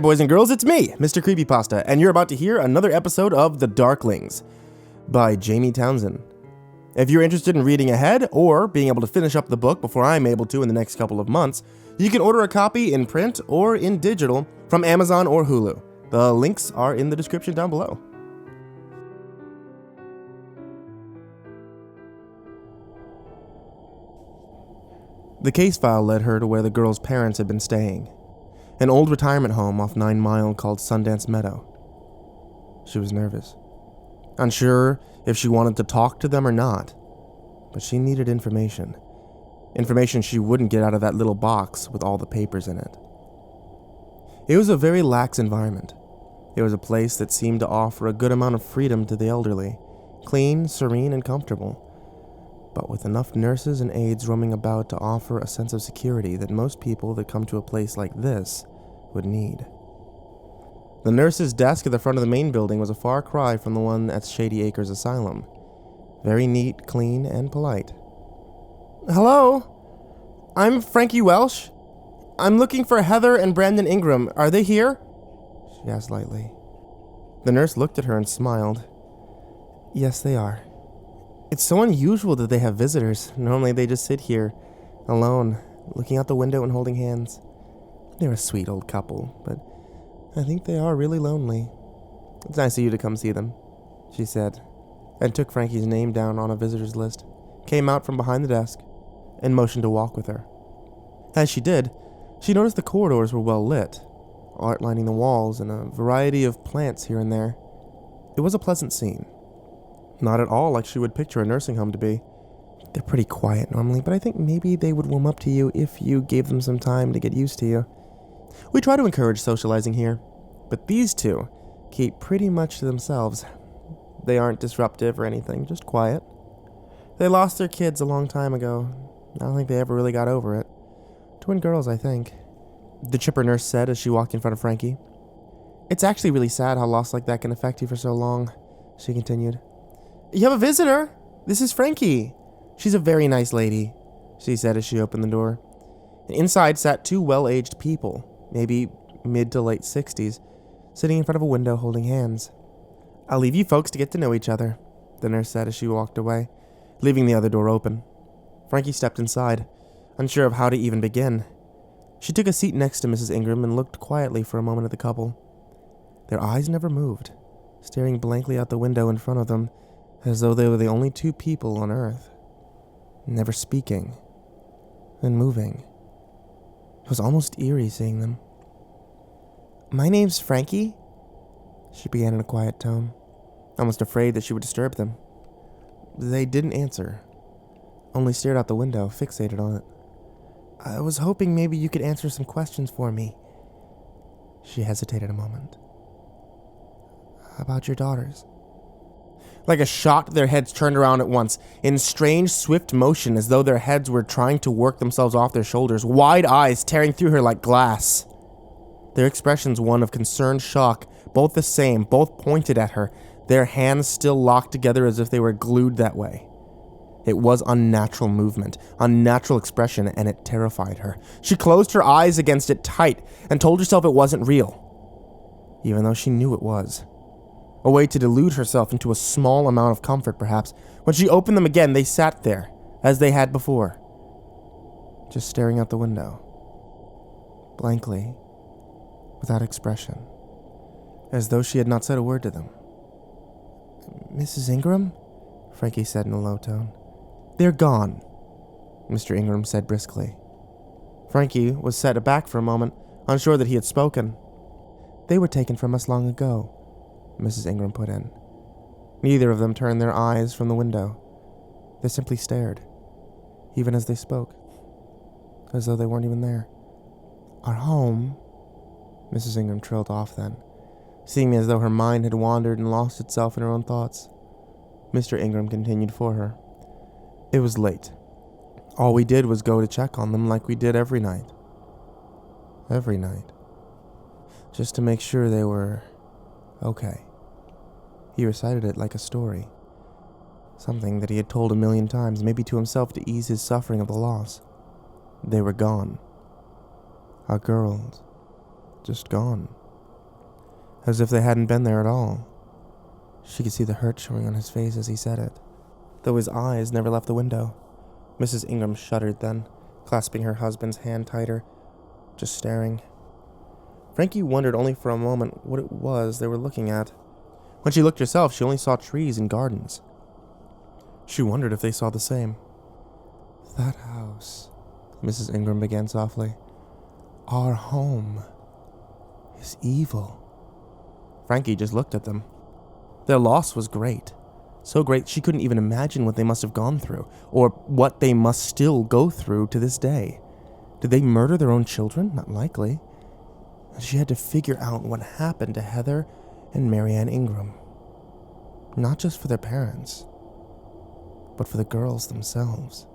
there, boys and girls, it's me, MrCreepyPasta, and you're about to hear another episode of The Darklings by Jamie Townsend. If you're interested in reading ahead, or being able to finish up the book before I'm able to in the next couple of months, you can order a copy in print or in digital from Amazon or Hulu. The links are in the description down below. The case file led her to where the girl's parents had been staying. An old retirement home off 9 Mile called Sundance Meadow. She was nervous, unsure if she wanted to talk to them or not, but she needed information. Information she wouldn't get out of that little box with all the papers in it. It was a very lax environment. It was a place that seemed to offer a good amount of freedom to the elderly, clean, serene, and comfortable, but with enough nurses and aides roaming about to offer a sense of security that most people that come to a place like this would need. The nurse's desk at the front of the main building was a far cry from the one at Shady Acres Asylum. Very neat, clean, and polite. Hello? I'm Frankie Welsh. I'm looking for Heather and Brandon Ingram. Are they here? She asked lightly. The nurse looked at her and smiled. Yes, they are. It's so unusual that they have visitors. Normally they just sit here, alone, looking out the window and holding hands. They're a sweet old couple, but I think they are really lonely. It's nice of you to come see them, she said, and took Frankie's name down on a visitor's list, came out from behind the desk, and motioned to walk with her. As she did, she noticed the corridors were well lit, art lining the walls and a variety of plants here and there. It was a pleasant scene. Not at all like she would picture a nursing home to be. They're pretty quiet normally, but I think maybe they would warm up to you if you gave them some time to get used to you. We try to encourage socializing here, but these two keep pretty much to themselves. They aren't disruptive or anything, just quiet. They lost their kids a long time ago. I don't think they ever really got over it. Twin girls, I think, the chipper nurse said as she walked in front of Frankie. It's actually really sad how loss like that can affect you for so long, she continued. You have a visitor. This is Frankie. She's a very nice lady, she said as she opened the door. And inside sat 2 well-aged people, maybe mid to late 60s, sitting in front of a window holding hands. I'll leave you folks to get to know each other, the nurse said as she walked away, leaving the other door open. Frankie stepped inside, unsure of how to even begin. She took a seat next to Mrs. Ingram and looked quietly for a moment at the couple. Their eyes never moved, staring blankly out the window in front of them, as though they were the only 2 people on Earth. Never speaking, and moving. It was almost eerie seeing them. My name's Frankie, she began in a quiet tone, almost afraid that she would disturb them. They didn't answer, only stared out the window, fixated on it. I was hoping maybe you could answer some questions for me. She hesitated a moment. About your daughters. Like a shot, their heads turned around at once, in strange, swift motion as though their heads were trying to work themselves off their shoulders, wide eyes tearing through her like glass. Their expressions one of concerned shock, both the same, both pointed at her, their hands still locked together as if they were glued that way. It was unnatural movement, unnatural expression, and it terrified her. She closed her eyes against it tight and told herself it wasn't real, even though she knew it was. A way to delude herself into a small amount of comfort, perhaps. When she opened them again, they sat there, as they had before, just staring out the window, blankly, without expression, as though she had not said a word to them. Mrs. Ingram? Frankie said in a low tone. They're gone, Mr. Ingram said briskly. Frankie was set aback for a moment, unsure that he had spoken. They were taken from us long ago, Mrs. Ingram put in. Neither of them turned their eyes from the window. They simply stared, even as they spoke, as though they weren't even there. Our home, Mrs. Ingram trailed off then, seeming as though her mind had wandered and lost itself in her own thoughts. Mr. Ingram continued for her. It was late. All we did was go to check on them like we did every night. Every night. Just to make sure they were okay. He recited it like a story. Something that he had told a million times, maybe to himself to ease his suffering of the loss. They were gone. Our girls. Just gone. as if they hadn't been there at all. She could see the hurt showing on his face as he said it, though his eyes never left the window. Mrs. Ingram shuddered then, clasping her husband's hand tighter, just staring. Frankie wondered only for a moment what it was they were looking at. When she looked herself, she only saw trees and gardens. She wondered if they saw the same. That house, Mrs. Ingram began softly. Our home is evil. Frankie just looked at them. Their loss was great. So great she couldn't even imagine what they must have gone through, or what they must still go through to this day. Did they murder their own children? Not likely. She had to figure out what happened to Heather and Marianne Ingram. Not just for their parents, but for the girls themselves.